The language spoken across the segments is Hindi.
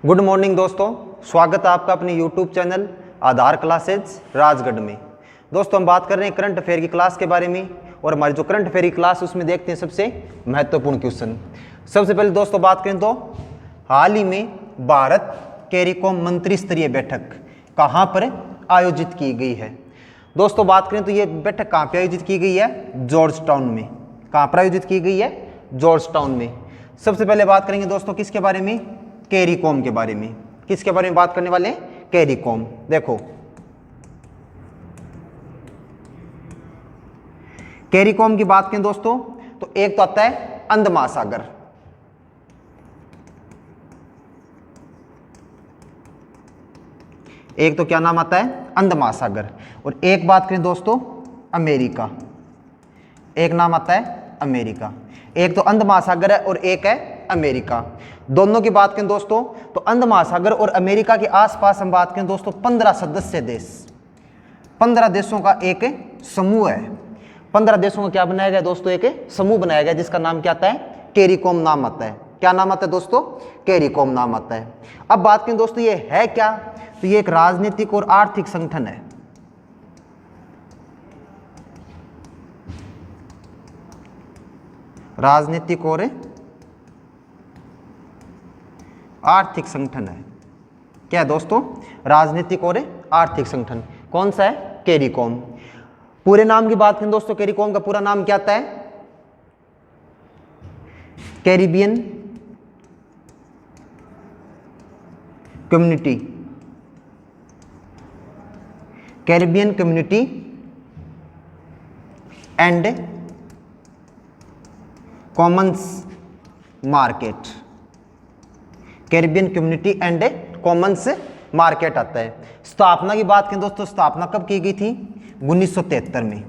गुड मॉर्निंग दोस्तों, स्वागत है आपका अपने यूट्यूब चैनल आधार क्लासेज राजगढ़ में। दोस्तों हम बात कर रहे हैं करंट अफेयर की क्लास के बारे में और हमारी जो करंट अफेयर की क्लास उसमें देखते हैं सबसे महत्वपूर्ण क्वेश्चन। सबसे पहले दोस्तों बात करें तो हाल ही में भारत कैरिकॉम मंत्री स्तरीय बैठक कहाँ पर आयोजित की गई है। दोस्तों बात करें तो ये बैठक कहाँ पर आयोजित की गई है? जॉर्ज टाउन में। कहाँ पर आयोजित की गई है? जॉर्ज टाउन में। सबसे पहले बात करेंगे दोस्तों किसके बारे में? कैरिकॉम के बारे में। किसके बारे में बात करने वाले हैं? कैरिकॉम। देखो कैरिकॉम की बात करें दोस्तों तो एक तो आता है अंध महासागर, एक तो क्या नाम आता है? अंध महासागर। और एक बात करें दोस्तों अमेरिका, एक नाम आता है अमेरिका। एक तो अंध महासागर है और एक है अमेरिका। दोनों की बात करें दोस्तों तो अंध महासागर और अमेरिका के आसपास हम बात करें दोस्तों 15 सदस्य देश, 15 देशों का एक समूह है। 15 देशों का क्या बनाया गया दोस्तों? एक समूह बनाया गया जिसका नाम क्या आता है? कैरिकॉम नाम आता है। क्या नाम आता है दोस्तों? कैरिकॉम नाम आता है। अब बात करें दोस्तों ये है क्या? तो ये एक राजनीतिक और आर्थिक संगठन है। राजनीतिक और आर्थिक संगठन है। क्या है दोस्तों? राजनीतिक और आर्थिक संगठन। कौन सा है? कैरिकॉम। पूरे नाम की बात करें दोस्तों कैरिकॉम का पूरा नाम क्या आता है? Caribbean community, Caribbean community and Commons market. Caribbean community and Commons market आता है। स्थापना की बात करें दोस्तों, स्थापना कब की गई थी? 1973 में।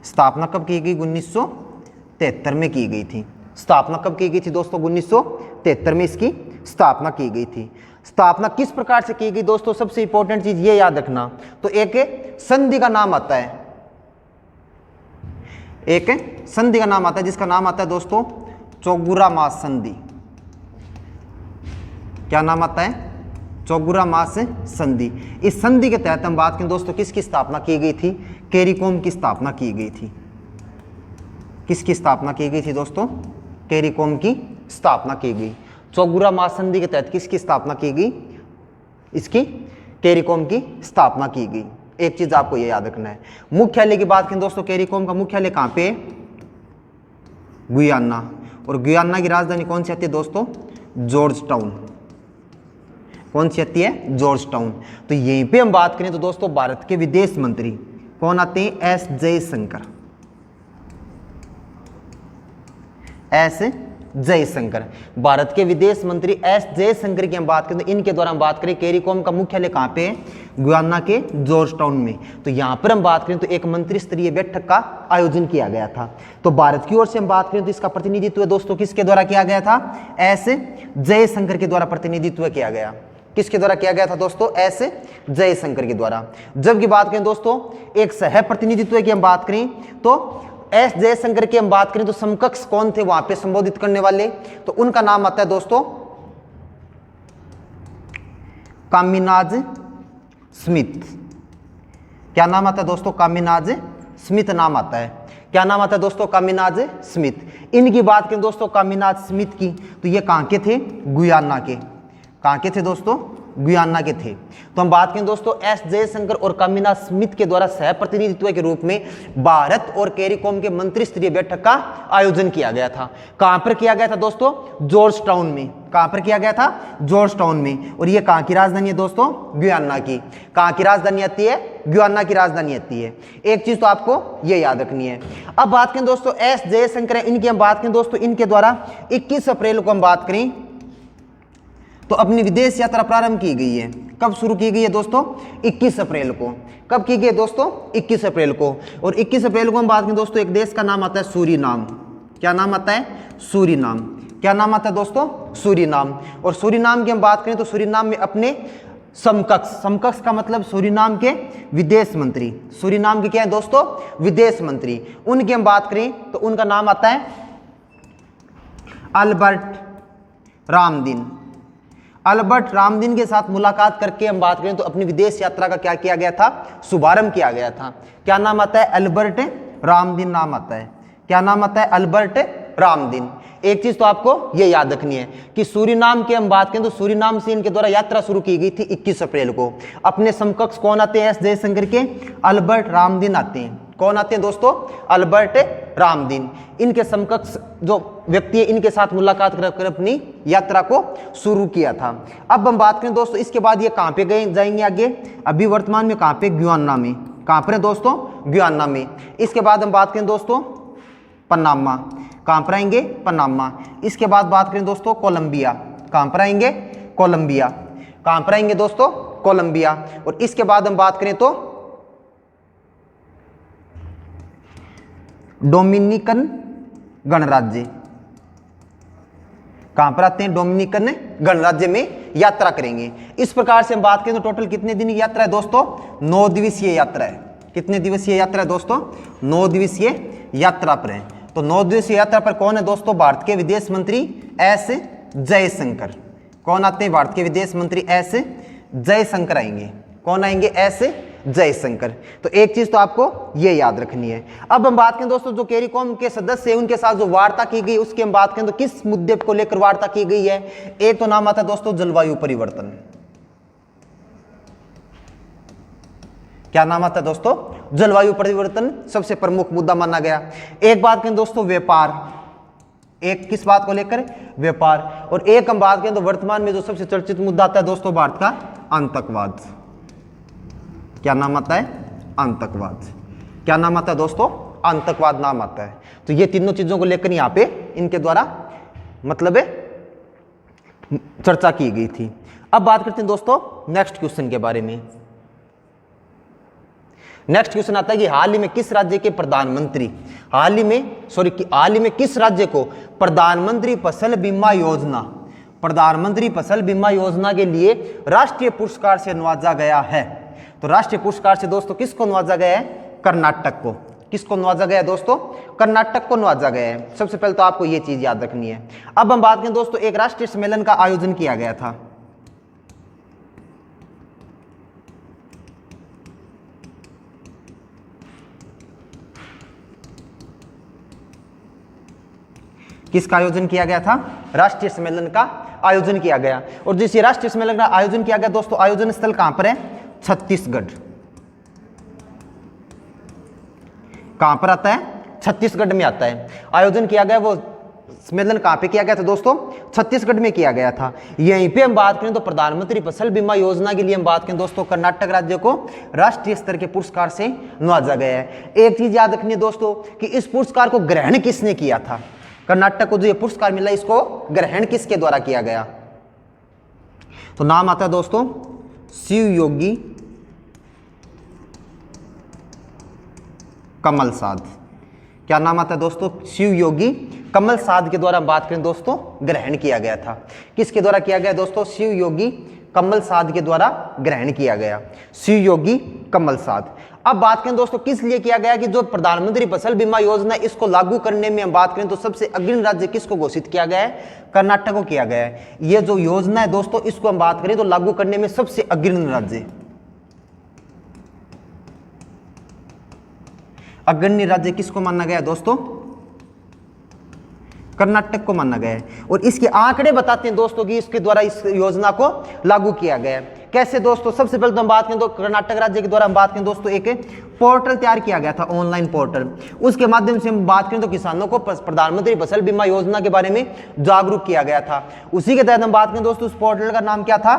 स्थापना कब की गई? 1973 में की गई थी। स्थापना कब की गई थी दोस्तों? 1973 में इसकी स्थापना की गई थी। स्थापना किस प्रकार से की गई दोस्तों? सबसे इंपॉर्टेंट चीज ये याद रखना, तो एक संधि का नाम आता है, एक संधि का नाम आता है जिसका नाम आता है दोस्तों चौगुरामास संधि। क्या नाम आता है? चौगुरामास संधि। इस संधि के तहत हम बात करें दोस्तों किसकी स्थापना की गई थी? कैरिकॉम की स्थापना की गई थी। किसकी स्थापना की गई थी दोस्तों? कैरिकॉम की स्थापना की गई। चौगुरामास संधि के तहत किसकी स्थापना की गई? इसकी कैरिकॉम की स्थापना की गई। एक चीज आपको ये याद रखना है। मुख्यालय की बात करें दोस्तों कैरिकॉम का मुख्यालय कहां पे? गुयाना। और गुयाना की राजधानी कौन सी आती है दोस्तों? George town. कौन सी आती है? George town. तो यहीं पे हम बात करें तो दोस्तों भारत के विदेश मंत्री कौन आते हैं? एस जयशंकर। एस जयशंकर, भारत के विदेश मंत्री एस जयशंकर की हम बात करें तो इनके द्वारा हम बात करें कैरिकॉम का मुख्यालय कहां पे है? गुयाना के जॉर्ज टाउन में। तो यहां पर हम बात करें तो एक मंत्री स्तरीय बैठक का आयोजन किया गया था। तो भारत की ओर से हम बात करें तो इसका प्रतिनिधित्व दोस्तों किसके द्वारा किया गया था? एस जयशंकर के द्वारा प्रतिनिधित्व किया गया। किसके द्वारा किया गया था दोस्तों? एस जयशंकर के द्वारा। जबकि बात करें दोस्तों एक सह प्रतिनिधित्व की हम बात करें तो एस जयशंकर की हम बात करें तो समकक्ष कौन थे वहां पे संबोधित करने वाले? तो उनका नाम आता है दोस्तों कामिनाज स्मिथ। क्या नाम आता है दोस्तों? कामिनाज स्मिथ नाम आता है। क्या नाम आता है दोस्तों? कामिनाज स्मिथ। इनकी बात करें दोस्तों कामिनाज स्मिथ की तो ये कहां के थे? गुयाना के। कहां के थे दोस्तों? गुयाना के थे। तो हम बात करें दोस्तों एस जयशंकर और कामिनाज स्मिथ के द्वारा सह प्रतिनिधित्व के रूप में भारत और कैरिकॉम के मंत्री स्तरीय बैठक का आयोजन किया गया था। कहां पर किया गया था दोस्तों? जॉर्ज टाउन में। कहां पर किया गया था? जॉर्ज टाउन में। और ये कहां की राजधानी है दोस्तों? गुयाना की। कहां की राजधानी आती है? गुयाना की राजधानी आती है। एक चीज तो आपको ये याद रखनी है। अब बात करें दोस्तों एस जयशंकर इनकी हम बात करें दोस्तों इनके द्वारा 21 अप्रैल को हम बात करें तो अपनी विदेश यात्रा प्रारंभ की गई है। कब शुरू की गई है दोस्तों? 21 अप्रैल को। कब की गई है दोस्तों? 21 अप्रैल को। और 21 अप्रैल को हम बात करें दोस्तों एक देश का नाम आता है सूरीनाम। क्या नाम आता है? सूरीनाम। क्या नाम आता है दोस्तों? सूरीनाम। और सूरीनाम की हम बात करें तो सूरीनाम में अपने समकक्ष, समकक्ष का मतलब सूरीनाम के विदेश मंत्री। सूरीनाम के क्या है दोस्तों? विदेश मंत्री। उनकी हम बात करें तो उनका नाम आता है अल्बर्ट रामदीन। अल्बर्ट रामदीन के साथ मुलाकात करके हम बात करें तो अपनी विदेश यात्रा का क्या किया गया था, शुभारंभ किया गया था। क्या नाम आता है, अल्बर्ट रामदीन नाम आता है। क्या नाम आता है, अल्बर्ट रामदीन। एक चीज तो आपको ये याद रखनी है कि सूरीनाम की हम बात करें तो सूरीनाम से इनके द्वारा यात्रा शुरू की गई थी 21 अप्रैल को। अपने समकक्ष कौन आते हैं एस जयशंकर के, अल्बर्ट रामदीन आते हैं। कौन आते हैं दोस्तों, अल्बर्ट रामदीन। इनके समकक्ष जो व्यक्ति है इनके साथ मुलाकात कर अपनी यात्रा को शुरू किया था। अब हम बात करें दोस्तों इसके बाद ये कहाँ पे गए जाएंगे आगे, अभी वर्तमान में कहाँ पे, ग्याना में। कहाँ पर है दोस्तों, ग्याना में। इसके बाद हम बात करें दोस्तों पनामा, कहाँ पर आएंगे, पनामा। इसके बाद बात करें दोस्तों कोलंबिया, कहाँ पर आएंगे, कोलंबिया। कहाँ पर आएंगे दोस्तों, कोलंबिया। और इसके बाद हम बात करें तो डोमिनिकन गणराज्य, कहां पर आते हैं, डोमिनिकन गणराज्य में यात्रा करेंगे। इस प्रकार से हम बात करें तो टोटल कितने दिन की यात्रा है दोस्तों, 9 दिवसीय यात्रा है। कितने दिवसीय यात्रा है दोस्तों, 9 दिवसीय यात्रा पर है। तो 9 दिवसीय यात्रा पर कौन है दोस्तों, भारत के विदेश मंत्री एस जयशंकर। कौन आते हैं, भारत के विदेश मंत्री एस जयशंकर आएंगे। कौन आएंगे, एस जयशंकर। तो एक चीज तो आपको ये याद रखनी है। अब हम बात करें दोस्तों जो कैरिकॉम के सदस्य हैं उनके साथ जो वार्ता की गई उसकी हम बात करें तो किस मुद्दे को लेकर वार्ता की गई है। एक तो नाम आता है दोस्तों जलवायु परिवर्तन। क्या नाम आता है दोस्तों, जलवायु परिवर्तन सबसे प्रमुख मुद्दा माना गया। एक बात करें दोस्तों व्यापार, एक किस बात को लेकर, व्यापार। और एक हम बात करें तो वर्तमान में जो सबसे चर्चित मुद्दा आता है दोस्तों भारत का आतंकवाद। क्या नाम आता है, आतंकवाद। क्या नाम आता है दोस्तों, आतंकवाद नाम आता है। तो ये तीनों चीजों को लेकर यहाँ पे इनके द्वारा मतलब है चर्चा की गई थी। अब बात करते हैं दोस्तों नेक्स्ट क्वेश्चन के बारे में। नेक्स्ट क्वेश्चन आता है कि हाल ही में किस राज्य के प्रधानमंत्री, हाल ही में किस राज्य को प्रधानमंत्री फसल बीमा योजना, प्रधानमंत्री फसल बीमा योजना के लिए राष्ट्रीय पुरस्कार से नवाजा गया है। तो राष्ट्रीय पुरस्कार से दोस्तों किसको नवाजा गया है, कर्नाटक को। किसको नवाजा गया है दोस्तों, कर्नाटक को नवाजा गया है। सबसे पहले तो आपको यह चीज याद रखनी है। अब हम बात करें दोस्तों एक राष्ट्रीय सम्मेलन का आयोजन किया गया था। किसका आयोजन किया गया था, राष्ट्रीय सम्मेलन का आयोजन किया गया। और जिस राष्ट्रीय सम्मेलन का आयोजन किया गया दोस्तों, आयोजन स्थल कहां पर है, छत्तीसगढ़। कहां पर आता है, छत्तीसगढ़ में आता है। आयोजन किया गया वो सम्मेलन कहां पे किया गया था दोस्तों, छत्तीसगढ़ में किया गया था। यहीं पे हम बात करें तो प्रधानमंत्री फसल बीमा योजना के लिए हम बात करें दोस्तों कर्नाटक राज्य को राष्ट्रीय स्तर के पुरस्कार से नवाजा गया है। एक चीज याद रखनी है दोस्तों कि इस पुरस्कार को ग्रहण किसने किया था, कर्नाटक को जो ये पुरस्कार मिला इसको ग्रहण किसके द्वारा किया गया। तो नाम आता है दोस्तों शिवयोगी कमल साध। क्या नाम आता है दोस्तों, शिवयोगी कमल साध के द्वारा बात करें दोस्तों ग्रहण किया गया था। किसके द्वारा किया गया दोस्तों, शिवयोगी कमल साध के द्वारा ग्रहण किया गया, शिवयोगी कमल साध। अब बात करें दोस्तों किस लिए किया गया कि जो प्रधानमंत्री फसल बीमा योजना इसको लागू करने में हम बात करें तो सबसे अग्रणी राज्य किसको घोषित किया गया है, कर्नाटक को किया गया है। ये जो योजना है दोस्तों इसको हम बात करें तो लागू करने में सबसे अग्रणी राज्य, अग्रणी राज्य किसको माना गया दोस्तों, कर्नाटक को माना गया है। और इसके आंकड़े बताते हैं दोस्तों कि इसके द्वारा इस योजना को लागू किया गया है। कैसे दोस्तों, सबसे पहले तो हम बात करें तो कर्नाटक राज्य के द्वारा हम बात करें दोस्तों एक पोर्टल तैयार किया गया था, ऑनलाइन पोर्टल। उसके माध्यम से हम बात करें तो किसानों को प्रधानमंत्री फसल बीमा योजना के बारे में जागरूक किया गया था। उसी के तहत हम बात करें दोस्तों उस पोर्टल का नाम क्या था,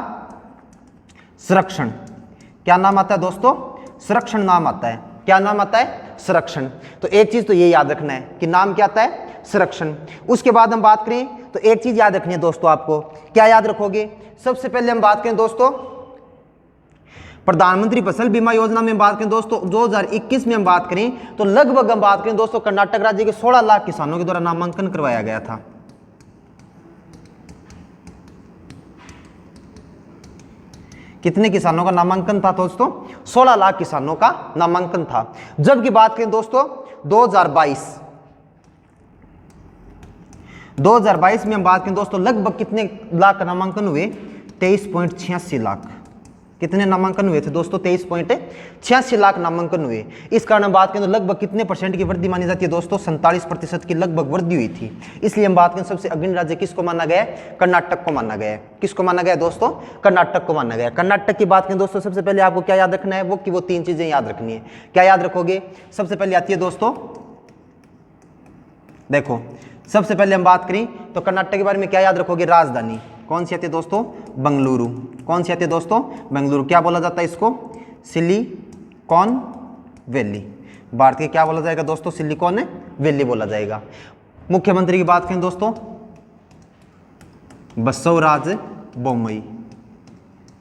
संरक्षण। क्या नाम आता है दोस्तों, संरक्षण नाम आता है। क्या नाम आता है, संरक्षण। तो एक चीज तो ये याद रखना है कि नाम क्या आता है, संरक्षण। उसके बाद हम बात करें तो एक चीज याद रखनी है दोस्तों, आपको क्या याद रखोगे, सबसे पहले हम बात करें दोस्तों प्रधानमंत्री फसल बीमा योजना में बात करें दोस्तों 2021 में हम बात करें तो लगभग हम बात करें दोस्तों कर्नाटक राज्य के 16 लाख किसानों के द्वारा नामांकन करवाया गया था। कितने किसानों का नामांकन था दोस्तों, 16 लाख किसानों का नामांकन था। जबकि बात करें दोस्तों 2022 में हम बात करें दोस्तों लगभग कितने लाख नामांकन हुए? 23.86 लाख। कितने नामांकन हुए थे दोस्तों? 23.86 लाख नामांकन हुए। इस कारण हम बात करें तो लगभग कितने परसेंट की वृद्धि मानी जाती है दोस्तों? 47% की लगभग वृद्धि हुई थी। इसलिए हम बात करें सबसे अग्रणी राज्य किसको माना गया है? कर्नाटक को माना गया है। किसको माना गया दोस्तों? कर्नाटक को माना गया। कर्नाटक की बात करें दोस्तों सबसे पहले आपको क्या याद रखना है? वो 3 चीजें याद रखनी है। क्या याद रखोगे? सबसे पहले आती है दोस्तों, देखो सबसे पहले हम बात करें तो कर्नाटक के बारे में क्या याद रखोगे? राजधानी कौन सी आती है दोस्तों? बेंगलुरु। कौन सी आती है दोस्तों? बेंगलुरु। क्या बोला जाता है इसको? Silicon valley. भारत के क्या बोला जाएगा दोस्तों? सिलिकॉन वैली बोला जाएगा। मुख्यमंत्री की बात करें दोस्तों, बसवराज बोम्मई।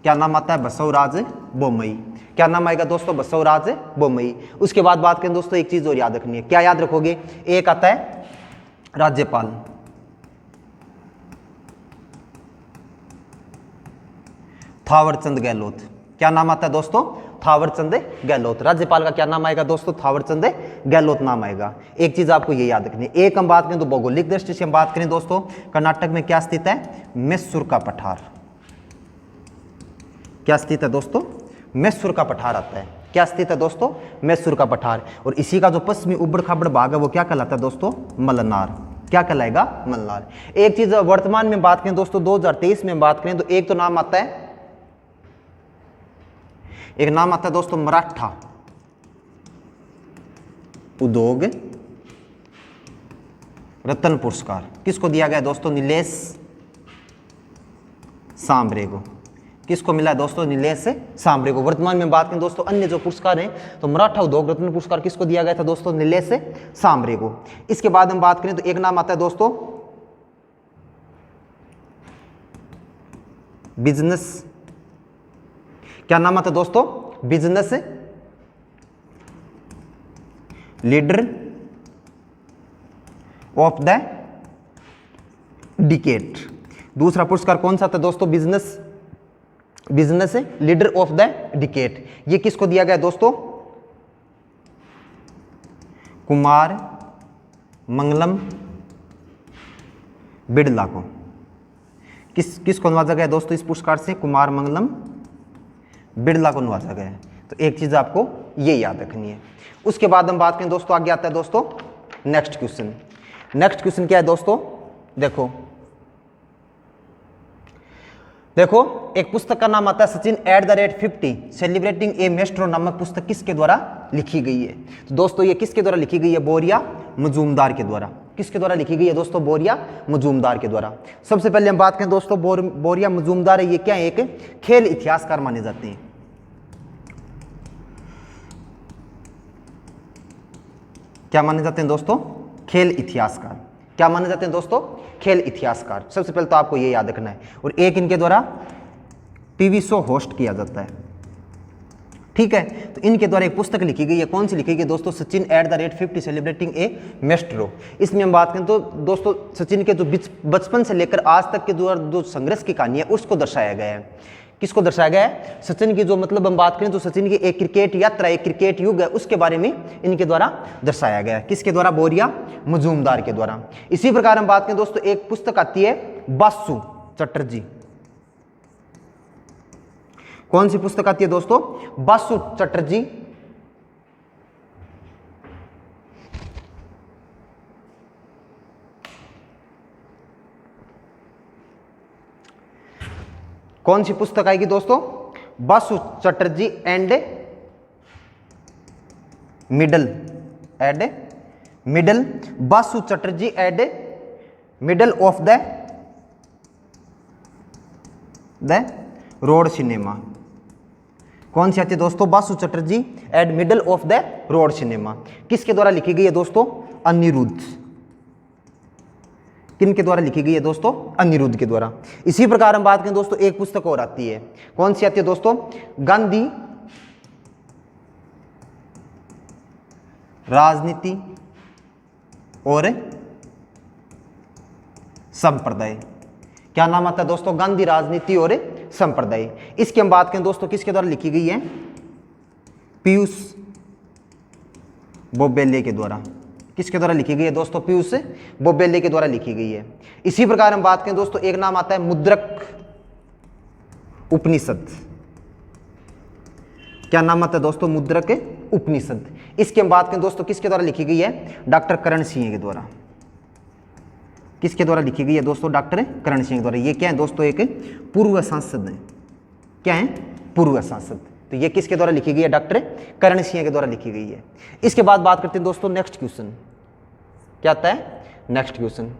क्या नाम आता है? बसवराज बोम्मई। क्या नाम आएगा दोस्तों? बसवराज बोम्मई। उसके बाद बात करें दोस्तों एक चीज और याद रखनी है। क्या याद रखोगे? एक आता है राज्यपाल। थावरचंद गहलोत। क्या नाम आता है दोस्तों? थावरचंद गहलोत। राज्यपाल का क्या नाम आएगा दोस्तों? थावरचंद गहलोत नाम आएगा। एक चीज आपको ये याद रखनी है। एक हम बात करें तो भौगोलिक दृष्टि से हम बात करें दोस्तों, कर्नाटक में क्या स्थित है? मैसूर का पठार। क्या स्थित है दोस्तों? मैसूर का पठार आता है। क्या स्थित है दोस्तों? मैसूर का पठार। और इसी का जो पश्चिमी उबड़ खाबड़ भाग है वो क्या कहलाता है दोस्तों? मलनार। क्या कहलाएगा? मलनार। एक चीज वर्तमान में बात करें दोस्तों, 2023 में बात करें तो एक तो नाम आता है, एक नाम आता है दोस्तों मराठा उद्योग रत्न पुरस्कार। किसको दिया गया दोस्तों? नीलेश सांबरे को। किसको मिला दोस्तों? नीलेश सांबरे को। वर्तमान में बात करें दोस्तों अन्य जो पुरस्कार हैं तो मराठा उद्योग रत्न पुरस्कार किसको दिया गया था दोस्तों? नीलेश सांबरे को। इसके बाद हम बात करें तो एक नाम आता है दोस्तों बिजनेस। क्या नाम आता है दोस्तों? Business leader of the decade. दूसरा पुरस्कार कौन सा था दोस्तों? Business leader of the decade. ये किसको दिया गया दोस्तों? कुमार मंगलम बिड़ला को। किसको नवाजा गया दोस्तों इस पुरस्कार से? कुमार मंगलम बिड़ला को नवाजा गया है। तो एक चीज आपको ये याद रखनी है। उसके बाद हम बात करें दोस्तों, आगे आता है दोस्तों नेक्स्ट क्वेश्चन। नेक्स्ट क्वेश्चन क्या है दोस्तों? देखो एक पुस्तक का नाम आता है सचिन @50 सेलिब्रेटिंग ए मेस्ट्रो नामक पुस्तक किसके द्वारा लिखी गई है? तो दोस्तों ये किसके द्वारा लिखी गई है? बोरिया मजूमदार के द्वारा। किसके द्वारा लिखी गई है दोस्तों? बोरिया मजूमदार के द्वारा। सबसे पहले हम बात करें दोस्तों बोरिया मजूमदार है, ये क्या है? एक खेल इतिहासकार माने जाते हैं। क्या माने जाते हैं दोस्तों? खेल इतिहासकार। क्या माने जाते हैं दोस्तों? खेल इतिहासकार। सबसे पहले तो आपको ये याद रखना है। और एक इनके द्वारा टीवी शो होस्ट किया जाता है। ठीक है, तो इनके द्वारा एक पुस्तक लिखी गई है। कौन सी लिखी गई दोस्तों? सचिन @50 सेलिब्रेटिंग ए मेस्ट्रो। इसमें हम बात करें तो दोस्तों सचिन के जो बचपन से लेकर आज तक के जो संघर्ष की कहानी है उसको दर्शाया गया है। किसको दर्शाया गया है? सचिन की जो मतलब हम बात करें तो सचिन की एक क्रिकेट यात्रा, एक क्रिकेट युग है, उसके बारे में इनके द्वारा दर्शाया गया है। किसके द्वारा? बोरिया मजूमदार के द्वारा। इसी प्रकार हम बात करें दोस्तों एक पुस्तक आती है बासु चटर्जी। कौन सी पुस्तक आती है दोस्तों? बासु चटर्जी। कौन सी पुस्तक आएगी दोस्तों? Basu Chatterjee and middle Basu Chatterjee and middle of the road cinema. कौन सी आती है दोस्तों? Basu Chatterjee and middle of the road cinema. किसके द्वारा लिखी गई है दोस्तों? अनिरुद्ध। किनके द्वारा लिखी गई है दोस्तों? अनिरुद्ध के द्वारा। इसी प्रकार हम बात करें दोस्तों एक पुस्तक और आती है। कौन सी आती है दोस्तों? गांधी राजनीति और संप्रदाय। क्या नाम आता है दोस्तों? गांधी राजनीति और संप्रदाय। इसकी हम बात करें दोस्तों किसके द्वारा लिखी गई है? पीयूष बोबेले के द्वारा। किसके द्वारा लिखी गई है दोस्तों? पीयूष बोबेले के द्वारा लिखी गई है। इसी प्रकार हम बात करें दोस्तों, एक नाम आता है मुद्रक उपनिषद। क्या नाम आता है दोस्तों? मुद्रक उपनिषद। इसकी हम बात करें दोस्तों, किसके द्वारा लिखी गई है? डॉक्टर करण सिंह के द्वारा। किसके द्वारा लिखी गई है दोस्तों? डॉक्टर करण सिंह के द्वारा। ये क्या है दोस्तों? एक पूर्व सांसद है। क्या है? पूर्व सांसद। तो ये किसके द्वारा लिखी गई है? डॉक्टर करण सिंह के द्वारा लिखी गई है। इसके बाद बात करते हैं दोस्तों नेक्स्ट क्वेश्चन। क्या आता है? Next question.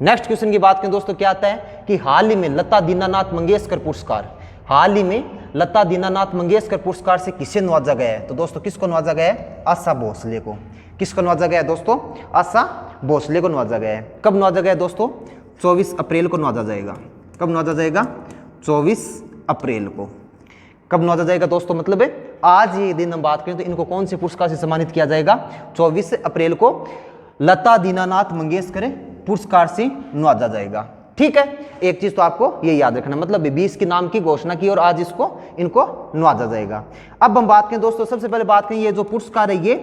नेक्स्ट क्वेश्चन की बात करें दोस्तों, क्या आता है कि हाल ही में लता दीनानाथ मंगेशकर पुरस्कार, हाल ही में लता दीनानाथ मंगेशकर पुरस्कार से किसे नवाजा गया है? तो दोस्तों किसको नवाजा गया है? आशा भोसले को। किसको नवाजा गया है दोस्तों? आशा भोसले को नवाजा गया है। कब नवाजा गया है दोस्तों? 24 अप्रैल को नवाजा जाएगा। कब नवाजा जाएगा? 24 अप्रैल को। कब नवाजा जाएगा दोस्तों? मतलब है आज ये दिन हम बात करें तो इनको कौन से पुरस्कार से सम्मानित किया जाएगा? 24 अप्रैल को लता दीनानाथ मंगेशकर पुरस्कार से नवाजा जाएगा। ठीक है, एक चीज तो आपको ये याद रखना, मतलब 20 के नाम की घोषणा की और आज इनको नवाजा जाएगा। अब हम बात करें दोस्तों, सबसे पहले बात करें ये जो पुरस्कार है, ये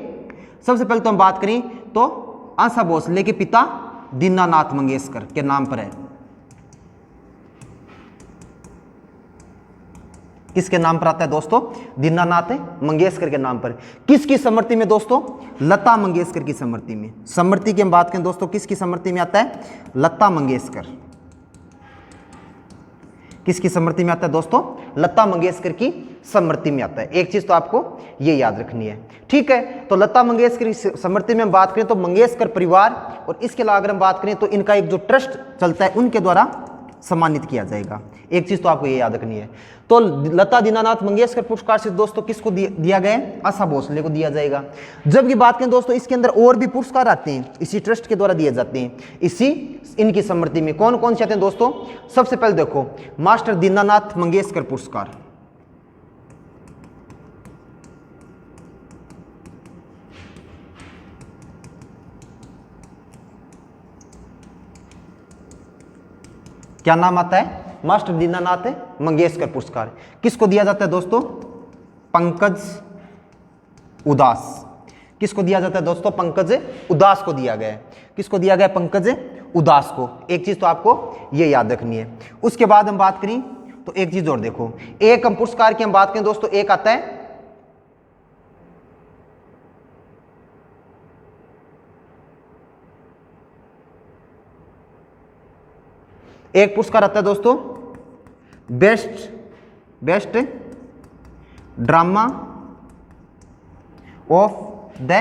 सबसे पहले तो हम बात करें तो आशा भोसले के पिता दीनानाथ मंगेशकर के नाम पर है। किसके नाम पर आता है दोस्तों? दीनानाथ मंगेशकर के नाम पर। किसकी स्मृति में दोस्तों? लता मंगेशकर की स्मृति में। स्मृति की हम बात करें दोस्तों, किसकी स्मृति में आता है? लता मंगेशकर। किसकी स्मृति में आता है दोस्तों? लता मंगेशकर की स्मृति में आता है। एक चीज तो आपको ये याद रखनी है। ठीक है, तो लता मंगेशकर की स्मृति में हम बात करें तो मंगेशकर परिवार, और इसके अलावा अगर हम बात करें तो इनका एक जो ट्रस्ट चलता है उनके द्वारा सम्मानित किया जाएगा। एक चीज तो आपको ये याद रखनी है। तो लता दीनानाथ मंगेशकर पुरस्कार से दोस्तों किसको दिया गया है? आशा भोसले को दिया जाएगा। जबकि बात करें दोस्तों, इसके अंदर और भी पुरस्कार आते हैं, इसी ट्रस्ट के द्वारा दिए जाते हैं, इसी इनकी स्मृति में। कौन कौन से आते हैं दोस्तों? सबसे पहले देखो, मास्टर दीनानाथ मंगेशकर पुरस्कार, क्या नाम आता है? मास्टर दीनानाथ मंगेशकर पुरस्कार। किसको दिया जाता है दोस्तों? पंकज उदास। किसको दिया जाता है दोस्तों? पंकज उदास को दिया गया है। किसको दिया गया? पंकज उदास को। एक चीज तो आपको ये याद रखनी है। उसके बाद हम बात करें तो एक चीज और देखो, एक हम पुरस्कार की हम बात करें दोस्तों, एक आता है एक पुरस्कार आता है दोस्तों best drama of the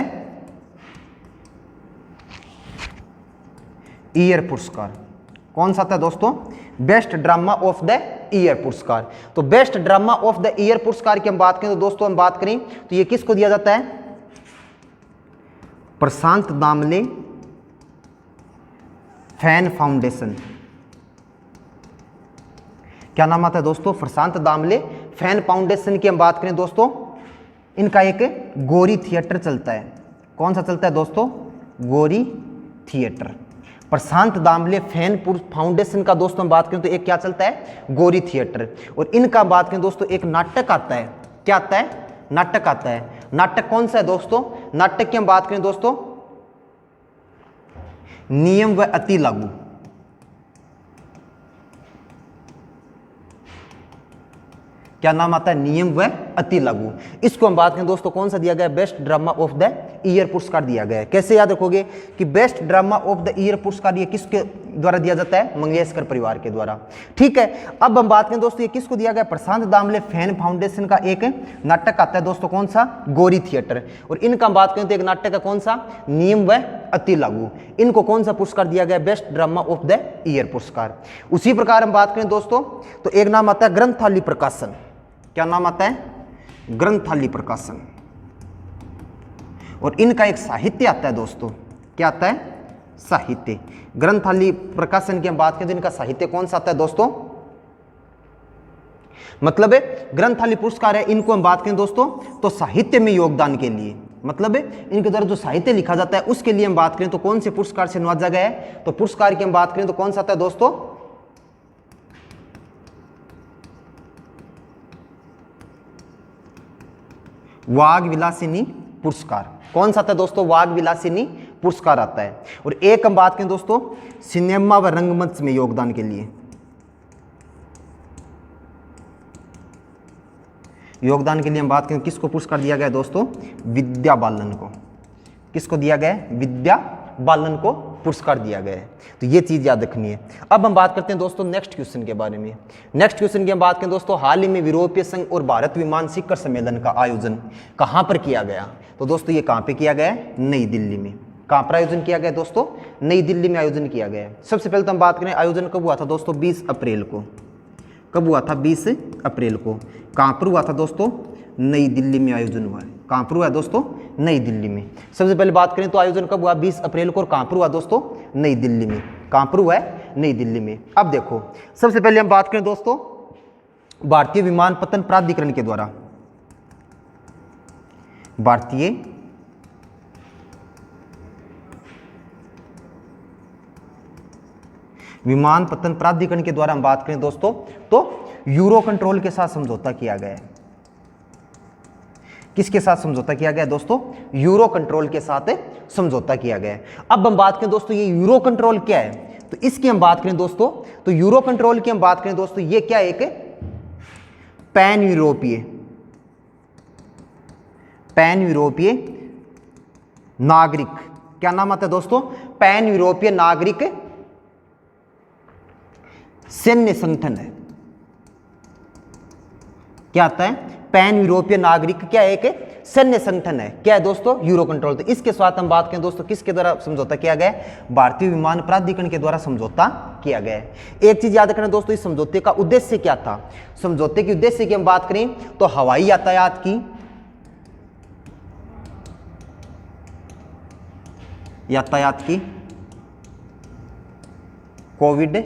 year पुरस्कार। कौन सा आता है दोस्तों? Best drama of the year पुरस्कार। तो best drama of the year पुरस्कार की हम बात करें तो दोस्तों हम बात करें तो ये किसको दिया जाता है? Prashant Damle fan foundation. क्या नाम आता है दोस्तों? प्रशांत दामले फैन फाउंडेशन की हम बात करें दोस्तों, इनका एक गोरी थिएटर चलता है। कौन सा चलता है दोस्तों? गोरी theatre. Prashant Damle fan foundation का दोस्तों हम बात करें तो एक क्या चलता है? गोरी थिएटर। और इनका बात करें दोस्तों, एक नाटक आता है। क्या आता है? नाटक आता है। नाटक कौन सा है दोस्तों? नाटक की हम बात करें दोस्तों, नियम व अति लागू। क्या नाम आता है? नियम व अति लागू। इसको हम बात करें दोस्तों, कौन सा दिया गया? Best drama of the year पुरस्कार दिया गया है। कैसे याद रखोगे कि best drama of the year पुरस्कार ये किसके द्वारा दिया जाता है? मंगेशकर परिवार के द्वारा। ठीक है, अब हम बात करें दोस्तों, ये किसको दिया गया? प्रशांत दामले फैन फाउंडेशन का एक नाटक आता है दोस्तों, कौन सा? गोरी थिएटर। और इनका बात करें तो एक नाटक का कौन सा? नियम व अति लागू। इनको कौन सा पुरस्कार दिया गया? Best drama of the year पुरस्कार। उसी प्रकार हम बात करें दोस्तों तो एक नाम आता है ग्रंथाली प्रकाशन। क्या नाम आता है? ग्रंथाली प्रकाशन। और इनका एक साहित्य आता है दोस्तों। क्या आता है? साहित्य। ग्रंथाली प्रकाशन की हम बात करें तो इनका साहित्य कौन सा आता है दोस्तों? मतलब है ग्रंथाली पुरस्कार है, इनको हम बात करें दोस्तों तो साहित्य में योगदान के लिए, मतलब है इनके द्वारा जो साहित्य लिखा जाता है उसके लिए हम बात करें तो कौन से पुरस्कार से नवाजा गया है? तो पुरस्कार की हम बात करें तो कौन सा आता है दोस्तों? वाग विलासिनी पुरस्कार। कौन सा था दोस्तों? वाग विलासिनी पुरस्कार आता है। और एक हम बात करें दोस्तों सिनेमा व रंगमंच में योगदान के लिए, योगदान के लिए हम बात करें किसको पुरस्कार दिया गया दोस्तों, विद्या बालन को। किसको दिया गया है, विद्या बालन को पुरस्कार दिया गया है। तो ये चीज याद रखनी है। अब हम बात करते हैं दोस्तों नेक्स्ट क्वेश्चन के बारे में। नेक्स्ट क्वेश्चन की हम बात करें दोस्तों, हाल ही में यूरोपीय संघ और भारत विमान शिखर सम्मेलन का आयोजन कहां पर किया गया। तो दोस्तों ये कहां पे किया गया है, नई दिल्ली में। कहां पर आयोजन किया गया दोस्तों, नई दिल्ली में आयोजन किया गया है। सबसे पहले तो हम बात करें आयोजन कब हुआ था दोस्तों, 20 अप्रैल को। कब हुआ था, 20 अप्रैल को। कहां पर हुआ था दोस्तों, नई दिल्ली में आयोजन हुआ है। कहां पर हुआ है दोस्तों, नई दिल्ली में। सबसे पहले बात करें तो आयोजन कब हुआ, 20 अप्रैल को। और कहां पर हुआ दोस्तों, नई दिल्ली में। कहां पर हुआ है, नई दिल्ली में। अब देखो सबसे पहले हम बात करें दोस्तों भारतीय विमानपत्तन प्राधिकरण के द्वारा, भारतीय विमानपत्तन प्राधिकरण के द्वारा हम बात करें दोस्तों तो यूरो कंट्रोल के साथ समझौता किया गया है। किसके साथ समझौता किया गया दोस्तों, यूरो कंट्रोल के साथ समझौता किया गया है। अब हम बात करें दोस्तों ये यूरो कंट्रोल क्या है, तो इसकी हम बात करें दोस्तों तो यूरो कंट्रोल की हम बात करें दोस्तों, ये क्या है, एक पैन यूरोपीय नागरिक, क्या नाम आता है दोस्तों, पैन यूरोपीय नागरिक सैन्य संगठन है। क्या आता है, पैन यूरोपीय नागरिक क्या है, एक सैन्य संगठन है। क्या है दोस्तों, यूरो कंट्रोल। तो इसके साथ हम बात करें दोस्तों किसके द्वारा समझौता किया गया है, भारतीय विमान प्राधिकरण के द्वारा समझौता किया गया है। एक चीज याद रखना दोस्तों, इस समझौते का उद्देश्य क्या था। समझौते के उद्देश्य की हम बात करें तो हवाई यातायात की कोविड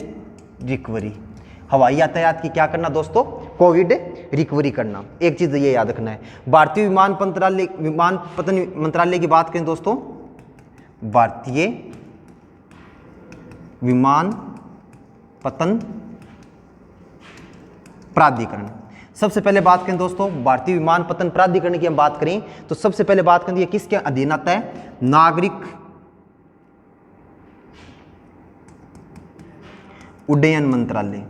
रिकवरी, हवाई यातायात की क्या करना दोस्तों, कोविड रिकवरी करना। एक चीज ये याद रखना है। भारतीय विमानपत्तन मंत्रालय की बात करें दोस्तों, भारतीय विमानपत्तन प्राधिकरण। सबसे पहले बात करें दोस्तों भारतीय विमानपत्तन प्राधिकरण की हम बात करें तो सबसे पहले बात करें ये किसके अधीन आता है, नागरिक उड्डयन मंत्रालय।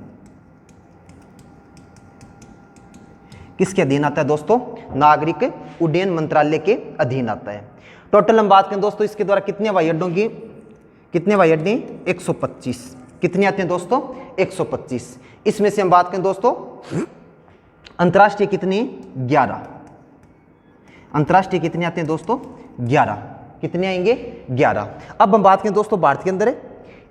किसके अधीन आता है दोस्तों, नागरिक उड्डयन मंत्रालय के अधीन आता है। टोटल हम बात करें दोस्तों इसके द्वारा कितने हवाई अड्डों की, कितने हवाई अड्डे, 125। कितने आते हैं दोस्तों, 125। इसमें से हम बात करें दोस्तों अंतर्राष्ट्रीय कितने, 11। अंतर्राष्ट्रीय कितने आते हैं दोस्तों, 11। कितने आएंगे, 11। अब हम बात करें दोस्तों भारत के अंदर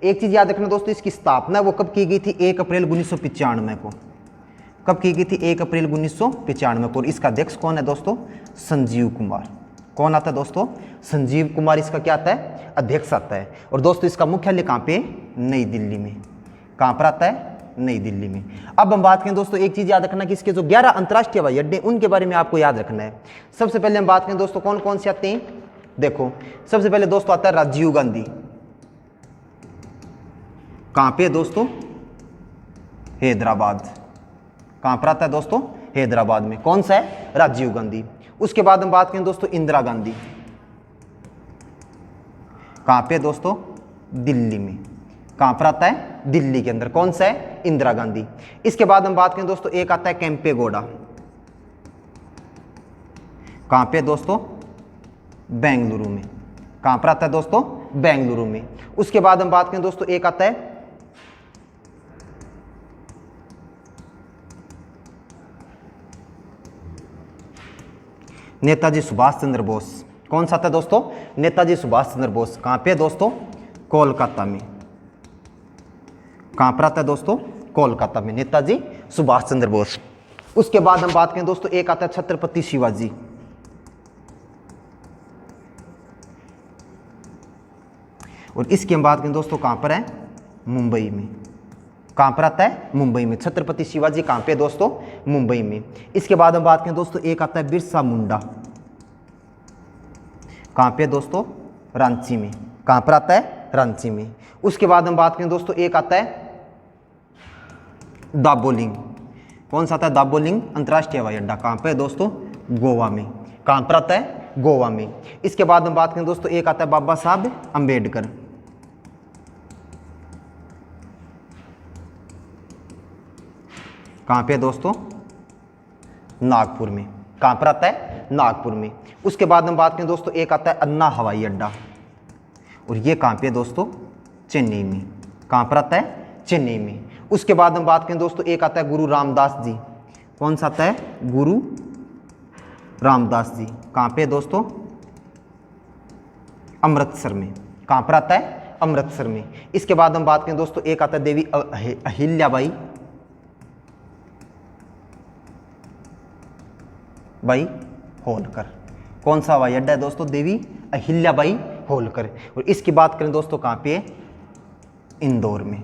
एक चीज याद रखना दोस्तों, इसकी स्थापना वो कब की गई थी, 1 अप्रैल 1995 को। कब की गई थी, 1 अप्रैल 1995 को। और इसका अध्यक्ष कौन है दोस्तों, संजीव कुमार। कौन आता है दोस्तों, संजीव कुमार इसका क्या आता है, अध्यक्ष आता है। और दोस्तों इसका मुख्यालय कहाँ पे, नई दिल्ली में। कहाँ पर आता है, नई दिल्ली में। अब हम बात करें दोस्तों एक चीज याद रखना कि इसके जो 11 अंतर्राष्ट्रीय हवाई अड्डे उनके बारे में आपको याद रखना है। सबसे पहले हम बात करें दोस्तों कौन कौन से आते हैं, देखो सबसे पहले दोस्तों आता है राजीव गांधी। कहां पे दोस्तों, हैदराबाद। कहां पर आता है दोस्तों, हैदराबाद में। कौन सा है, राजीव गांधी। उसके बाद हम बात करें दोस्तों इंदिरा गांधी। कहां पे दोस्तों, दिल्ली में। कहां पर आता है, दिल्ली के अंदर। कौन सा है, इंदिरा गांधी। इसके बाद हम बात करें दोस्तों एक आता है केम्पेगौड़ा। कहां पे दोस्तों, बेंगलुरु में। कहां पर आता है दोस्तों, बेंगलुरु में। उसके बाद हम बात करें दोस्तों एक आता है नेताजी सुभाष चंद्र बोस। कौन सा था दोस्तों, नेताजी सुभाष चंद्र बोस। कहां पे दोस्तों, कोलकाता में। कहां पर आता है दोस्तों, कोलकाता में, नेताजी सुभाष चंद्र बोस। उसके बाद हम बात करें दोस्तों एक आता है छत्रपति शिवाजी। और इसकी हम बात करें दोस्तों कहां पर है, मुंबई में। कहां पर आता है, मुंबई में। छत्रपति शिवाजी कहां पे दोस्तों, मुंबई में। इसके बाद हम बात करें दोस्तों एक आता है बिरसा मुंडा। कहां पे दोस्तों, रांची में। कहां पर आता है, रांची में। उसके बाद हम बात करें दोस्तों एक आता है दाबोलिम। कौन सा आता है, दाबोलिम अंतर्राष्ट्रीय हवाई अड्डा। कहां पे दोस्तों, गोवा में। कहां पर आता है, गोवा में। इसके बाद हम बात करें दोस्तों, एक आता है बाबा साहब अंबेडकर। कहाँ पे दोस्तों? नागपुर में। कहाँ पर आता है? नागपुर में। उसके बाद हम बात करें दोस्तों, एक आता है अन्ना हवाई अड्डा, और ये कहाँ पे दोस्तों? चेन्नई में। कहाँ पर आता है? चेन्नई में। उसके बाद हम बात करें दोस्तों, एक आता है गुरु रामदास जी। कौन सा आता है? गुरु रामदास जी। कहाँ पे दोस्तों? अमृतसर में। कहाँ पर आता है? अमृतसर में। इसके बाद हम बात करें दोस्तों, एक आता है देवी अहिल्याबाई होलकर। कौन सा हवाई अड्डा है दोस्तों? देवी अहिल्याबाई होलकर। और इसकी बात करें दोस्तों, कहाँ पे? इंदौर में।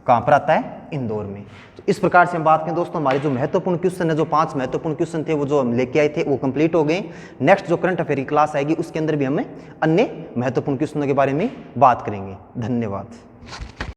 कहाँ पर आता है? इंदौर में। तो इस प्रकार से हम बात करें दोस्तों, हमारे जो महत्वपूर्ण क्वेश्चन है, जो 5 महत्वपूर्ण क्वेश्चन थे वो जो हम लेके आए थे वो कंप्लीट हो गए। नेक्स्ट जो करंट अफेयर की क्लास आएगी उसके अंदर भी हमें अन्य महत्वपूर्ण क्वेश्चनों के बारे में बात करेंगे। धन्यवाद।